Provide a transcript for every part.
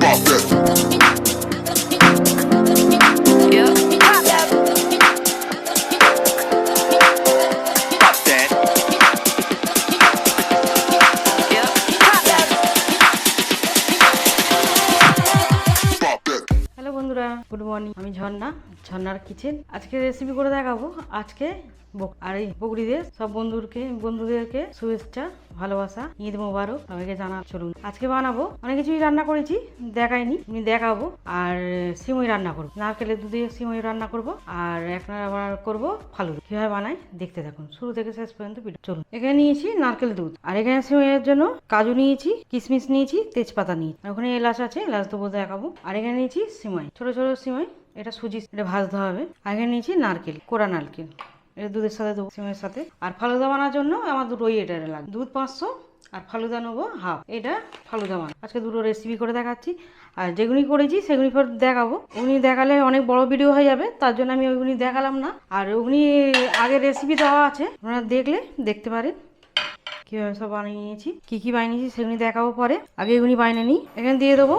Drop that. Yeah. Drop that. Drop that. Yeah. Drop that. Drop that. Hello বন্ধুরা, good morning. আমি ঝর্ণার kitchen. আজকে recipe করে দেখাবো। আজকে আর এই বকরিদের সব বন্ধুদেরকে শুভেচ্ছা, ভালোবাসা, ঈদ মোবারক সবাইকে জানা। চলুন আজকে বানাবো, অনেক কিছুই রান্না করেছি দেখাইনি, আমি দেখাবো। আর সিমই রান্না করবো, নারকেলের দুধে সিমই রান্না করবো। আর আবার করবো ফালুদা। কিভাবে বানাই দেখতে থাকুন, শুরু থেকে শেষ পর্যন্ত ভিডিও। চলুন, এখানে নিয়েছি নারকেল দুধ, আর এখানে সিমইয়ের জন্য কাজু নিয়েছি, কিশমিশ নিয়েছি, তেজপাতা নিয়েছি, আর ওখানে এলাচ আছে, এলাচ দেবো দেখাবো। আর এখানে নিয়েছি সিমই, ছোট ছোট সিমই, এটা সুজি, এটা ভাজতে হবে। আর এখানে নিয়েছি নারকেল, কোড়া নারকেল, এটা দুধের সাথে দেবো, সিমের সাথে। আর ফালুদা বানার জন্য আমার দুটো এটা লাগবে, দুধ 500 আর ফালুদা নেবো হাফ। এটা ফালুদা বানা আজকে দুটো রেসিপি করে দেখাচ্ছি। আর যেগুলি করেছি সেগুলি পর দেখাবো। ওগুলি দেখালে অনেক বড় ভিডিও হয়ে যাবে, তার জন্য আমি ওইগুলি দেখালাম না। আর ওগুলি আগের রেসিপি দেওয়া আছে, আপনারা দেখলে দেখতে পারেন কীভাবে সব বানিয়ে নিয়েছি, কী বানিয়েছি সেগুলি দেখাবো পরে। আগে এগুলি বানিয়ে নিই। এখানে দিয়ে দেবো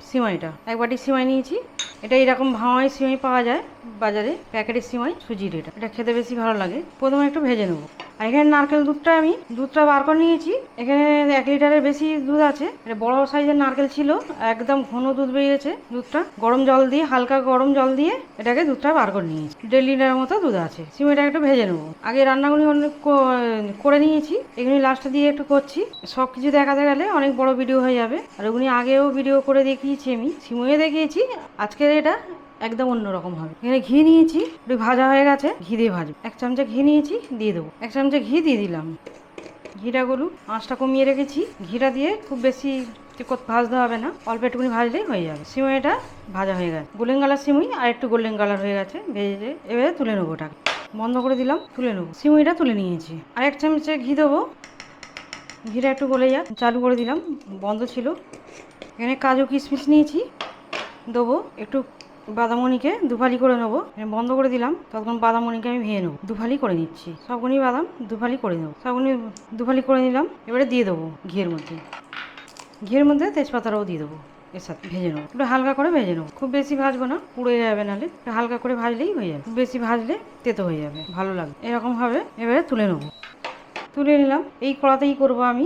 সিমাইটা, এক বাটি সিমাই নিয়েছি। এটা এরকম ভাঙাই সিমাই পাওয়া যায় বাজারে, প্যাকেটের সিমাই, সুজির। এটা খেতে বেশি ভালো লাগে। প্রথমে একটু ভেজে নেবো। আর এখানে নারকেল দুধটা বার করে নিয়েছি। এখানে 1 লিটারের বেশি দুধ আছে। এটা বড় সাইজের নারকেল ছিল, একদম ঘন দুধ বেরিয়েছে। দুধটা গরম জল দিয়ে, হালকা গরম জল দিয়ে এটাকে দুধটা বার করে নিয়েছি। 1.5 লিটারের মতো দুধ আছে। সিমাইটা একটু ভেজে নেবো। আগে রান্নাগুলি অনেক করে নিয়েছি, এগুলি লাস্টে দিয়ে একটু করছি। সব কিছু দেখাতে গেলে অনেক বড় ভিডিও হয়ে যাবে। আর ওগুলি আগেও ভিডিও করে দেখিয়েছি, আমি সিমইয়ে দেখিয়েছি। আজকের এটা একদম অন্যরকম হবে। এখানে ঘি নিয়েছি, একটু ভাজা হয়ে গেছে, ঘি দিয়ে ভাজবো। 1 চামচা ঘি নিয়েছি, দিয়ে দেবো। 1 চামচা ঘি দিয়ে দিলাম। ঘিটা গলুক, আঁচটা কমিয়ে রেখেছি। ঘিটা দিয়ে খুব বেশি ভাজতে হবে না, অল্প একটুখানি ভাজলেই হয়ে যাবে। সিমইটা ভাজা হয়ে গেছে, গোল্ডেন কালার সিমই, আর একটু গোল্ডেন কালার হয়ে গেছে ভেজে। এবারে তুলে নেবো, ওটাকে বন্ধ করে দিলাম, তুলে নেবো। সিমইটা তুলে নিয়েছি। আর 1 চামচে ঘি দেবো। ঘিটা একটু গলে যাক, চালু করে দিলাম, বন্ধ ছিল। এখানে কাজু কিশমিশ নিয়েছি, দেবো। একটু বাদামনিকে দুফালি করে নেবো, বন্ধ করে দিলাম। তখন বাদামনিকে আমি ভেঙে নেবো, দুফালি করে নিচ্ছি। সবগুলি বাদাম দুফালি করে নেবো, সবগুলি দুফালি করে নিলাম। এবারে দিয়ে দেবো ঘিয়ের মধ্যে তেজপাতাটাও দিয়ে দেবো, এর সাথে ভেজে নেবো। একটু হালকা করে ভেজে নেবো, খুব বেশি ভাজবো না, পুড়ে যাবে। নাহলে একটু হালকা করে ভাজলেই হয়ে যাবে, খুব বেশি ভাজলে তেতো হয়ে যাবে, ভালো লাগবে। এরকম ভাবে এবারে তুলে নেবো। তুলে নিলাম। এই কড়াতেই করবো আমি।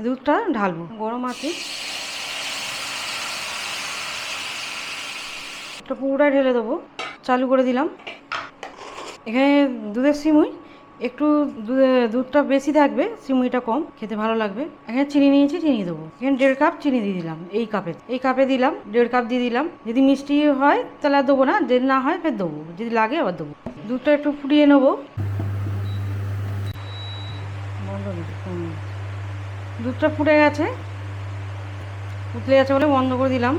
দুধটা ঢালবো, গরম আছে, একটা পুরোটাই ঢেলে দেবো। চালু করে দিলাম। এখানে দুধের সিমুই, একটু দুধটা বেশি থাকবে, সিমুইটা কম, খেতে ভালো লাগবে। এখানে চিনি নিয়েছি, চিনি দেবো। এখানে 1.5 কাপ চিনি দিয়ে দিলাম। এই কাপে দিলাম, 1.5 কাপ দিয়ে দিলাম। যদি মিষ্টি হয় তাহলে আর দেবো না, যদি না হয় ফের দেবো, যদি লাগে আবার দেবো। দুধটা একটু ফুটিয়ে নেবো। দুধটা ফুটে গেছে, উতলে গেছে বলে বন্ধ করে দিলাম।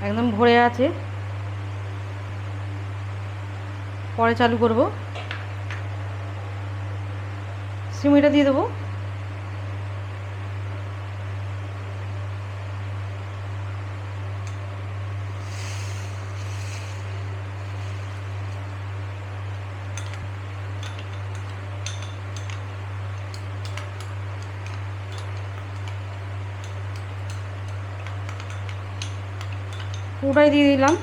একদম ভরে আছে, পরে চালু করব। সিমইটা দিয়ে দেবো। পুরোটাই দিয়ে দিলাম।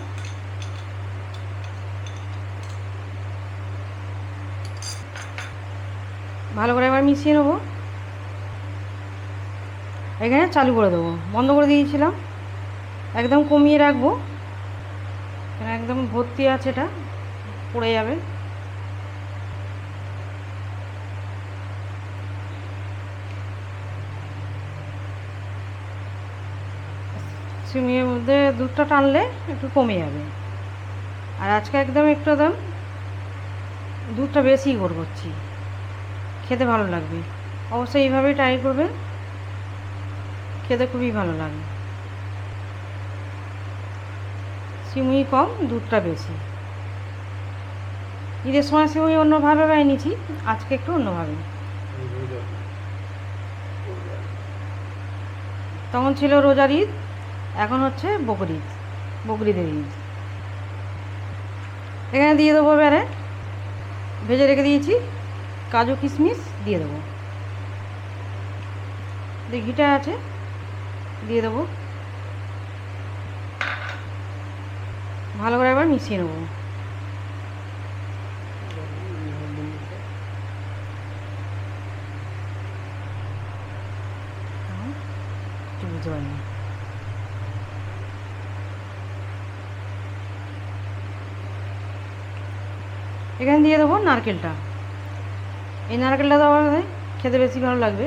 ভালো করে এবার মিশিয়ে নেবো। এখানে চালু করে দেবো, বন্ধ করে দিয়েছিলাম, একদম কমিয়ে রাখবো। একদম ভর্তি আছে, এটা পড়ে যাবে। সিমের মধ্যে দুধটা টানলে একটু কমে যাবে। আর আজকে একদম দুধটা বেশি করছি, খেতে ভালো লাগবে। অবশ্যই এইভাবেই ট্রাই করবেন, খেতে খুবই ভালো লাগে। সিমুই কম, দুধটা বেশি। ঈদের সময় সিমুই অন্যভাবে বানিয়েছি, আজকে একটু অন্যভাবে। তখন ছিল রোজার ঈদ, এখন হচ্ছে বকরিদের ঈদ। এখানে দিয়ে দেবো এবারে ভেজে রেখে দিয়েছি কাজু কিশমিশ, দিয়ে দেবো। ঘিটা আছে, দিয়ে দেবো। ভালো করে একবার মিশিয়ে নেবো। একটু বুঝতে পারিনি। এখানে দিয়ে দেবো নারকেলটা। এই নারকেলটা দেওয়া খেতে বেশি ভালো লাগবে।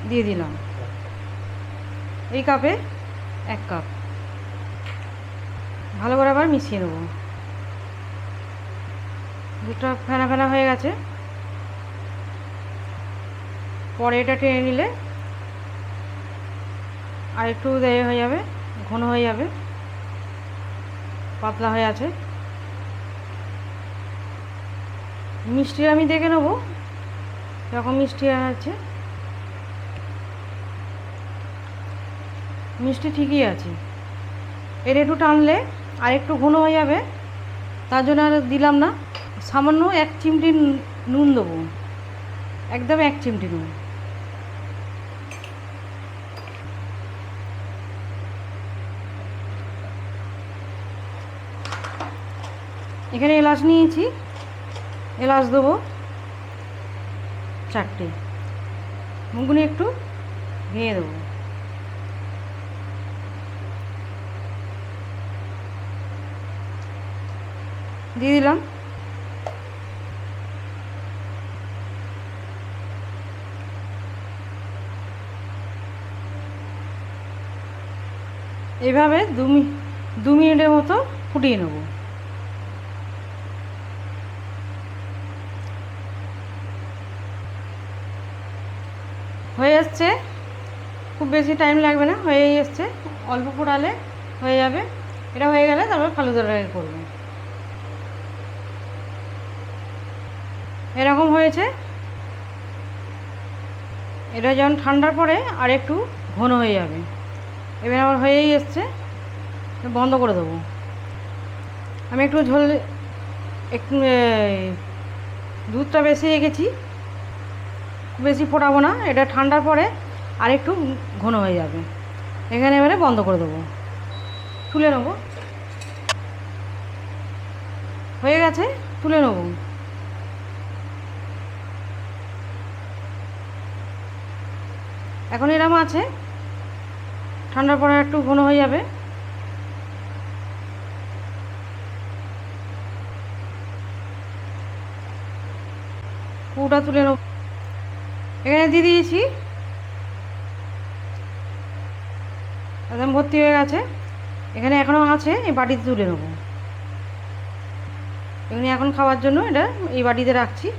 দিয়ে দিলাম এই কাপে 1 কাপ। ভালো করে আবার মিশিয়ে নেবো। দুধটা ফেনা ফেনা হয়ে গেছে। পরে এটা টেনে নিলে আর একটু দেরি হয়ে যাবে, ঘন হয়ে যাবে, পাতলা হয়ে আছে। মিষ্টি আমি দেখে নেবো এরকম মিষ্টি আছে। মিষ্টি ঠিকই আছে। এর একটু টানলে আর একটু ঘন হয়ে যাবে, তার জন্য আর দিলাম না। সামান্য 1 চিমটি নুন দেবো, একদম 1 চিমটি নুন। এখানে এলাচ নিয়েছি, এলাচ দেবো 4টে। মুখগুলি একটু ভেঙে দেবো। দিয়ে দিলাম। এইভাবে 2 মিনিটের মতো ফুটিয়ে নেব। হয়ে যাচ্ছে, খুব বেশি টাইম লাগবে না, হয়েই এসছে। অল্প ফোটালে হয়ে যাবে। এটা হয়ে গেলে তারপর ফালুদাটা করব। এরকম হয়েছে। এটা যখন ঠান্ডার পরে আর একটু ঘন হয়ে যাবে। এবার আমার হয়েই এসছে, বন্ধ করে দেবো। আমি একটু ঝোল, একটু দুধটা বেশি রেখেছি, বেশি ফোটাবো না। এটা ঠান্ডার পরে আর একটু ঘন হয়ে যাবে। এখানে এবারে বন্ধ করে দেবো, তুলে নেব। হয়ে গেছে, তুলে নেব। এখন এরকম আছে, ঠান্ডার পরে একটু ঘন হয়ে যাবে। পুরোটা তুলে নেব। এখানে দিয়ে দিয়েছি, একদম ভর্তি হয়ে গেছে। এখানে এখনও আছে, এই বাটিতে তুলে নেব। এখানে এখন খাওয়ার জন্য এটা এই বাটিতে রাখছি।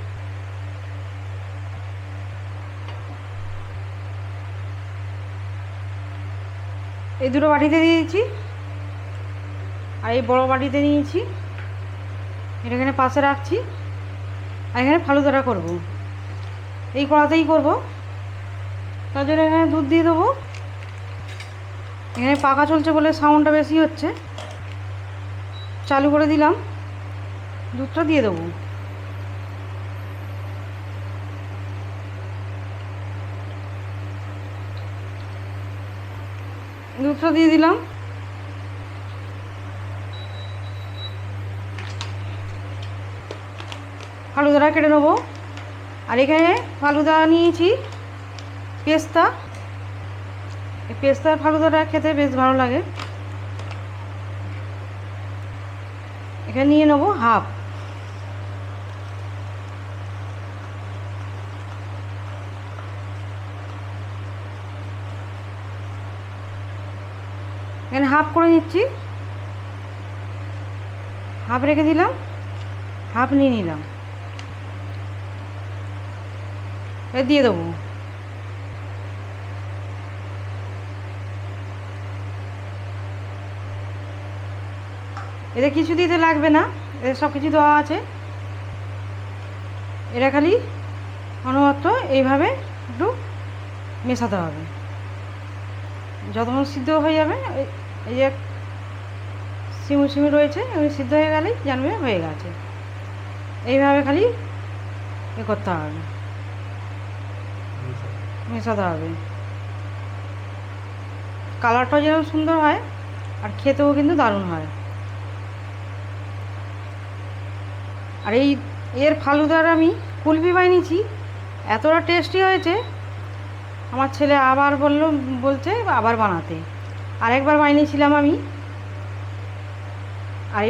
এই দুটো বাটিতে দিয়েছি, আর এই বড় বাটিতে নিয়েছি। এটা এখানে পাশে রাখছি। আর এখানে ফালুদাটা করব, এই কড়াতেই করব। তার জন্য এখানে দুধ দিয়ে দেবো। এখানে পাকা চলছে বলে সাউন্ডটা বেশি হচ্ছে। চালু করে দিলাম, দুধটা দিয়ে দেবো। দুধটা দিয়ে দিলাম। ফালুদাটা কেটে নেবো। আর এখানে ফালুদা নিয়েছি পেস্তা। এই পেস্তার ফালুদাটা খেতে বেশ ভালো লাগে। এখানে নিয়ে নেবো হাফ। এখানে হাফ করে নিচ্ছি, হাফ রেখে দিলাম, হাফ নিয়ে নিলাম। দিয়ে দেবো। এতে কিছু দিতে লাগবে না, এদের সব কিছু দেওয়া আছে। এটা খালি অনবরত এইভাবে একটু মেশাতে হবে। যতক্ষণ সিদ্ধ হয়ে যাবে, এই যে সিমু সিমু রয়েছে, ওই সিদ্ধ হয়ে গেলেই জানবে হয়ে গেছে। এইভাবে খালি এ করতে হবে, মেশাতে হবে। কালারটাও যেন সুন্দর হয় আর খেতেও কিন্তু দারুণ হয়। আর এর ফালুদার আমি কুলফি বানিয়েছি, এতটা টেস্টি হয়েছে, আমার ছেলে আবার বলছে আবার বানাতে। আরেকবার বানিয়েছিলাম আমি। আর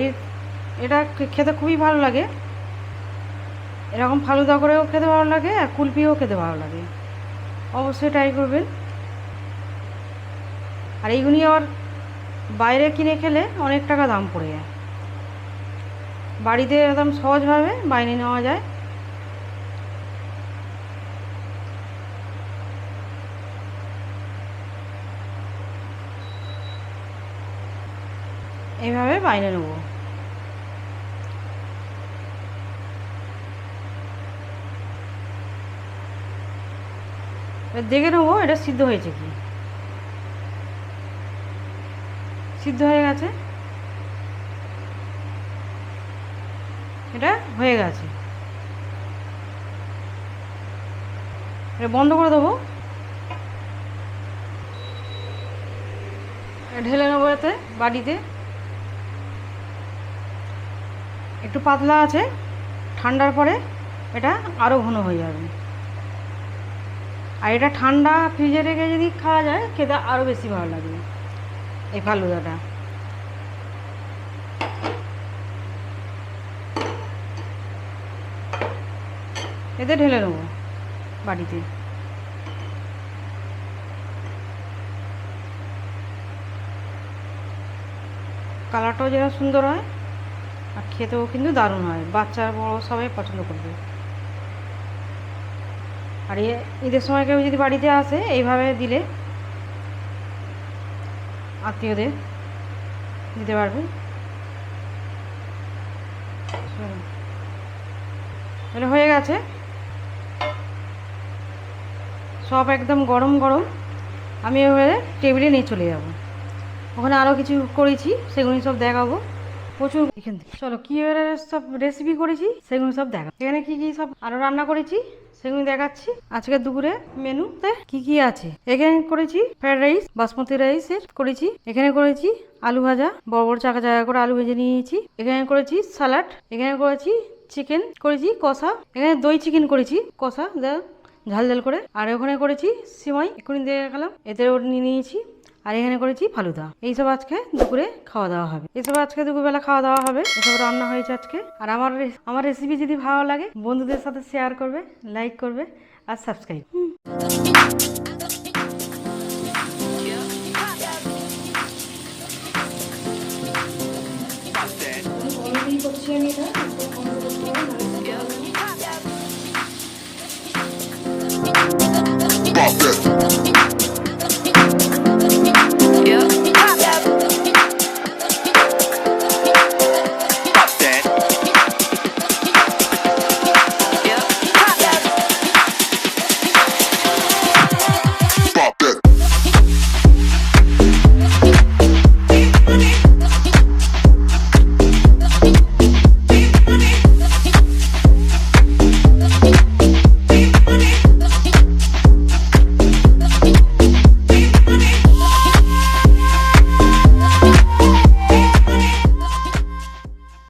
এটা খেতে খুবই ভালো লাগে, এরকম ফালুদা করেও খেতে ভালো লাগে আর কুলফিও খেতে ভালো লাগে, অবশ্যই ট্রাই করবেন। আর এইগুলি আবার বাইরে কিনে খেলে অনেক টাকা দাম পড়ে যায়, বাড়িতে একদম সহজভাবে বানিয়ে নেওয়া যায়। এইভাবে বানিয়ে নেব। দেখে নেবো এটা সিদ্ধ হয়েছে কি। সিদ্ধ হয়ে গেছে, এটা হয়ে গেছে। এটা বন্ধ করে দেবো, ঢেলে নেবো এতে বাড়িতে। একটু পাতলা আছে, ঠান্ডার পরে এটা আরও ঘন হয়ে যাবে। আর এটা ঠান্ডা ফ্রিজে রেখে যদি খাওয়া যায় খেতে আরও বেশি ভালো লাগবে এই ফালুদাটা। এতে ঢেলে নেব বাড়িতে। কালারটাও যেন সুন্দর হয় আর খেতেও কিন্তু দারুণ হয়, বাচ্চা বড় সবাই পছন্দ করবে। আর ঈদের সময় কেউ যদি বাড়িতে আসে এইভাবে দিলে আত্মীয়দের দিতে পারবে। এটা হয়ে গেছে সব একদম গরম গরম। আমি এবারে টেবিলে নিয়ে চলে যাব, ওখানে আরও কিছু করেছি সেগুলি সব দেখাবো। প্রচুর এখান থেকে চলো কী সব রেসিপি করেছি সেগুলো সব দেখা। এখানে কি কি সব আরও রান্না করেছি সেগুলো দেখাচ্ছি। আজকে দুপুরে মেনুতে কি কি আছে, এখানে করেছি ফ্রাইড রাইস, বাসমতি রাইসের করেছি। এখানে করেছি আলু ভাজা, বড় বড় চাকা চাকা করে আলু ভেজে নিয়েছি। এখানে করেছি স্যালাড। এখানে করেছি চিকেন করেছি কষা। এখানে দই চিকেন করেছি কষা ঝাল ঝাল করে। আর ওখানে করেছি সিমাই, এক্ষুনি দিয়ে গেলাম, এতে ওটা নিয়ে নিয়েছি। আর এখানে করেছি ফালুদা। এইসব আজকে দুপুরে খাওয়া দাওয়া হবে, এসব আজকে দুপুরবেলা খাওয়া দাওয়া হবে, এসব রান্না হয়েছে আজকে। আর আমার রেসিপি যদি ভালো লাগে বন্ধুদের সাথে শেয়ার করবে, লাইক করবে আর সাবস্ক্রাইব। Pop that. করছি আমি এটা